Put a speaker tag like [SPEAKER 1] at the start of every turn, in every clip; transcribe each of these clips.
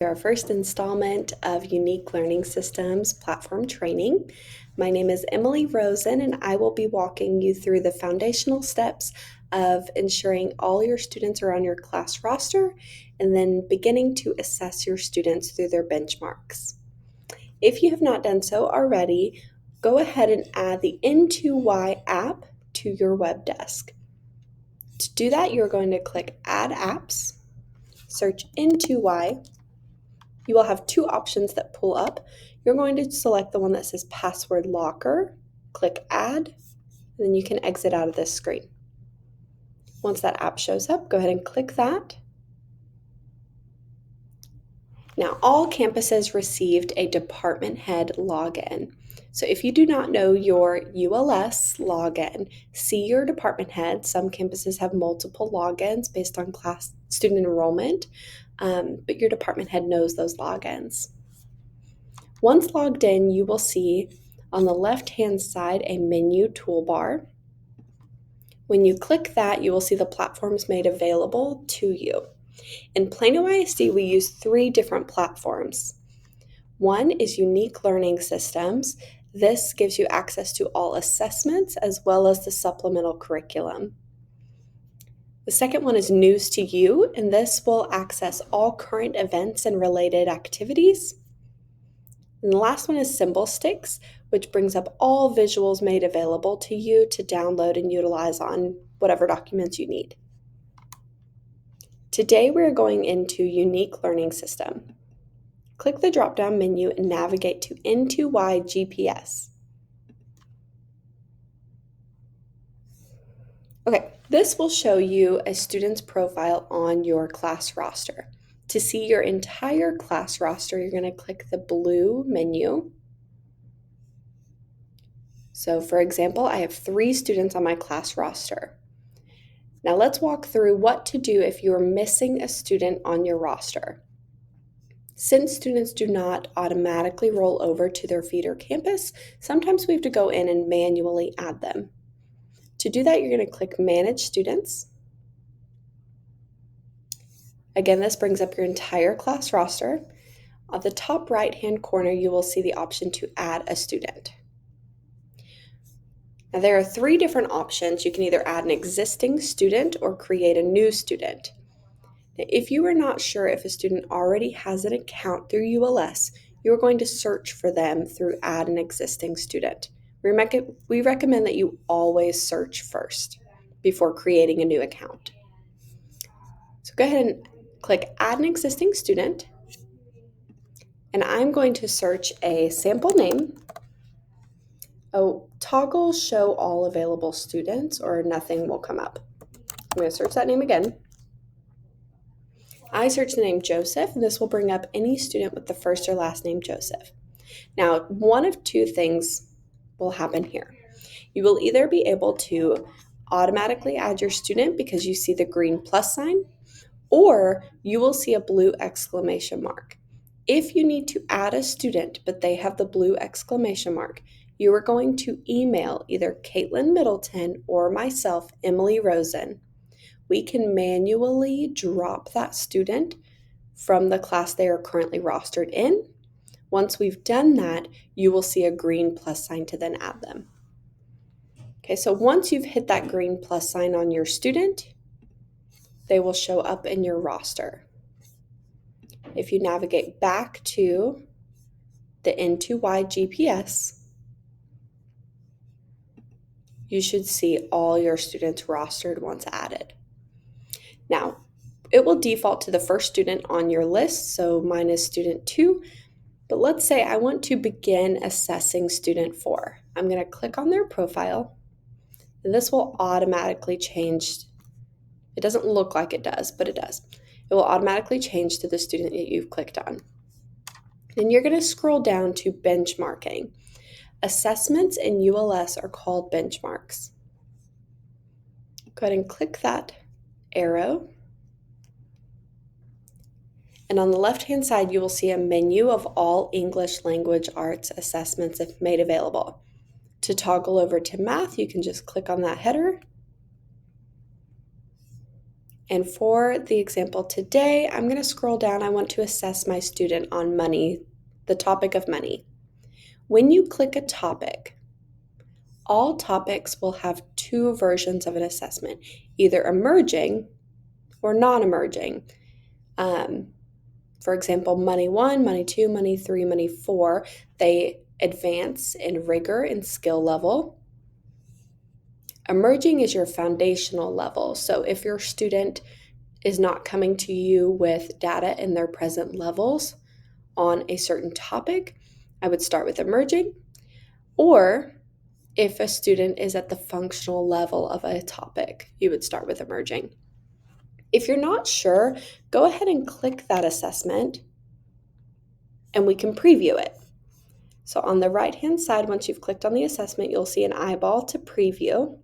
[SPEAKER 1] Our first installment of Unique Learning Systems platform training. My name is Emily Rosen, and I will be walking you through the foundational steps of ensuring all your students are on your class roster and then beginning to assess your students through their benchmarks. If you have not done so already, go ahead and add the N2Y app to your web desk. To do that, you're going to click Add Apps, search N2Y. You will have two options that pull up. You're going to select the one that says Password Locker, click Add, and then you can exit out of this screen. Once that app shows up, go ahead and click that. Now, all campuses received a department head login. So if you do not know your ULS login, see your department head. Some campuses have multiple logins based on class student enrollment, but your department head knows those logins. Once logged in, you will see on the left-hand side a menu toolbar. When you click that, you will see the platforms made available to you. In Plano ISD, we use 3 different platforms. One is Unique Learning Systems. This gives you access to all assessments as well as the supplemental curriculum. The second one is News to You, and this will access all current events and related activities. And the last one is Symbol Sticks, which brings up all visuals made available to you to download and utilize on whatever documents you need. Today we're going into Unique Learning System. Click the drop-down menu and navigate to N2Y GPS. Okay, this will show you a student's profile on your class roster. To see your entire class roster, you're going to click the blue menu. So for example, I have 3 students on my class roster. Now let's walk through what to do if you're missing a student on your roster. Since students do not automatically roll over to their feeder campus, sometimes we have to go in and manually add them. To do that, you're going to click Manage Students. Again, this brings up your entire class roster. On the top right-hand corner, you will see the option to add a student. Now, there are 3 different options. You can either add an existing student or create a new student. Now, if you are not sure if a student already has an account through ULS, you're going to search for them through Add an Existing Student. We recommend that you always search first before creating a new account. So go ahead and click Add an Existing Student, and I'm going to search a sample name. Toggle Show All Available Students, or nothing will come up. I'm going to search that name again. I search the name Joseph, and this will bring up any student with the first or last name Joseph. Now, one of 2 things will happen here. You will either be able to automatically add your student because you see the green plus sign, or you will see a blue exclamation mark. If you need to add a student, but they have the blue exclamation mark, you are going to email either Caitlin Middleton or myself, Emily Rosen. We can manually drop that student from the class they are currently rostered in. Once we've done that, you will see a green plus sign to then add them. Okay, so once you've hit that green plus sign on your student, they will show up in your roster. If you navigate back to the N2Y GPS, you should see all your students rostered once added. Now, it will default to the first student on your list, so mine is student 2, but let's say I want to begin assessing student 4. I'm going to click on their profile, and this will automatically change. It doesn't look like it does, but it does. It will automatically change to the student that you've clicked on. Then you're going to scroll down to benchmarking. Assessments in ULS are called benchmarks. Go ahead and click that arrow. And on the left-hand side, you will see a menu of all English language arts assessments if made available. To toggle over to math, you can just click on that header. And for the example today, I'm going to scroll down. I want to assess my student on money, the topic of money. When you click a topic, all topics will have two versions of an assessment, either emerging or non-emerging. For example, Money 1, Money 2, Money 3, Money 4, they advance in rigor and skill level. Emerging is your foundational level. So if your student is not coming to you with data in their present levels on a certain topic, I would start with emerging. Or if a student is at the functional level of a topic, you would start with emerging. If you're not sure, go ahead and click that assessment and we can preview it. So on the right-hand side, once you've clicked on the assessment, you'll see an eyeball to preview.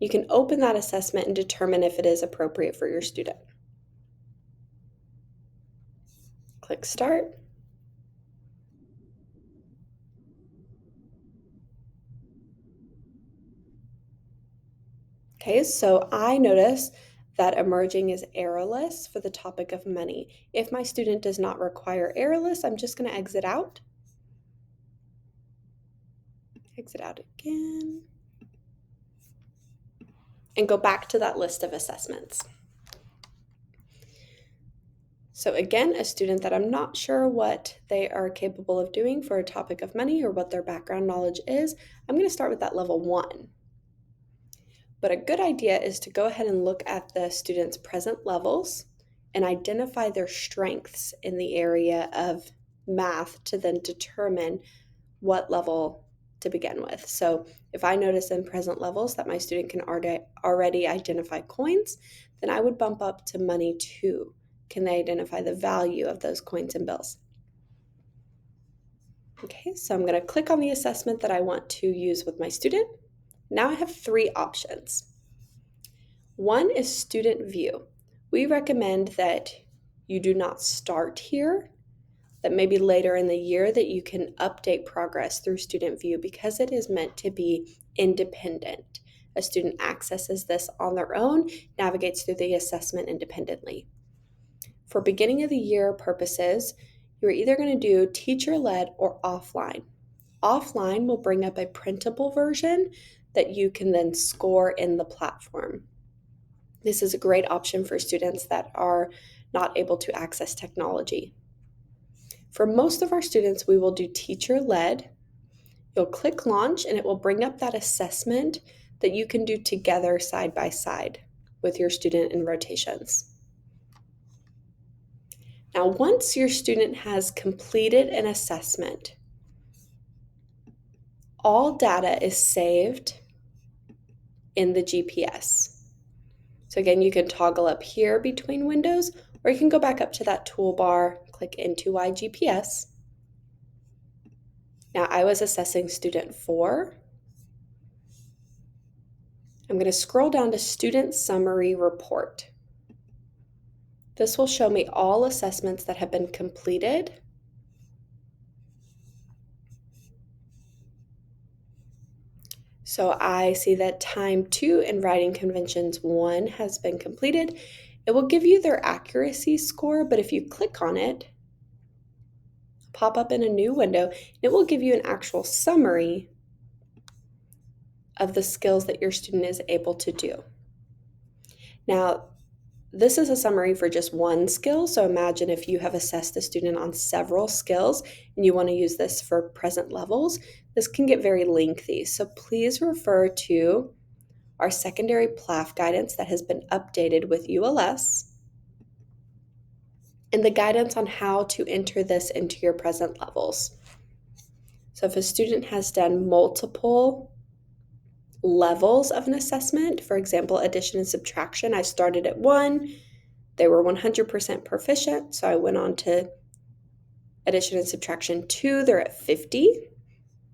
[SPEAKER 1] You can open that assessment and determine if it is appropriate for your student. Click Start. Okay, so I notice that emerging is errorless for the topic of money. If my student does not require errorless, I'm just going to exit out. Exit out again. And go back to that list of assessments. So again, a student that I'm not sure what they are capable of doing for a topic of money or what their background knowledge is, I'm going to start with that level 1. But a good idea is to go ahead and look at the student's present levels and identify their strengths in the area of math to then determine what level to begin with. So if I notice in present levels that my student can already identify coins, then I would bump up to money 2. Can they identify the value of those coins and bills? Okay, so I'm going to click on the assessment that I want to use with my student. Now I have 3 options. One is student view. We recommend that you do not start here, that maybe later in the year that you can update progress through student view because it is meant to be independent. A student accesses this on their own, navigates through the assessment independently. For beginning of the year purposes, you're either going to do teacher-led or offline. Offline will bring up a printable version that you can then score in the platform. This is a great option for students that are not able to access technology. For most of our students, we will do teacher-led. You'll click launch and it will bring up that assessment that you can do together side by side with your student in rotations. Now, once your student has completed an assessment, all data is saved in the GPS. So again, you can toggle up here between windows, or you can go back up to that toolbar, click into iGPS. Now I was assessing student 4. I'm going to scroll down to Student Summary Report. This will show me all assessments that have been completed. So I see that time 2 in writing conventions 1 has been completed. It will give you their accuracy score, but if you click on it, pop up in a new window, it will give you an actual summary of the skills that your student is able to do. Now, this is a summary for just one skill, so imagine if you have assessed a student on several skills and you want to use this for present levels, this can get very lengthy. So please refer to our secondary PLAF guidance that has been updated with ULS and the guidance on how to enter this into your present levels. So if a student has done multiple levels of an assessment, for example, addition and subtraction, I started at 1, they were 100% proficient, so I went on to addition and subtraction 2, they're at 50,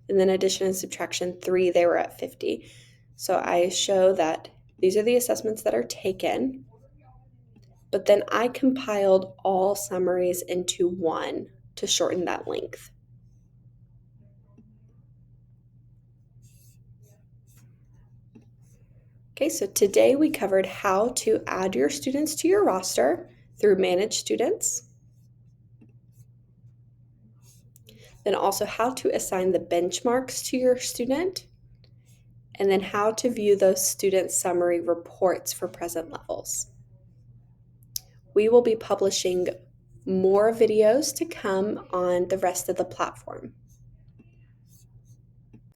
[SPEAKER 1] and then addition and subtraction 3, they were at 50. So I show that these are the assessments that are taken, but then I compiled all summaries into one to shorten that length. Okay, so today we covered how to add your students to your roster through Manage Students, then also how to assign the benchmarks to your student, and then how to view those student summary reports for present levels. We will be publishing more videos to come on the rest of the platform.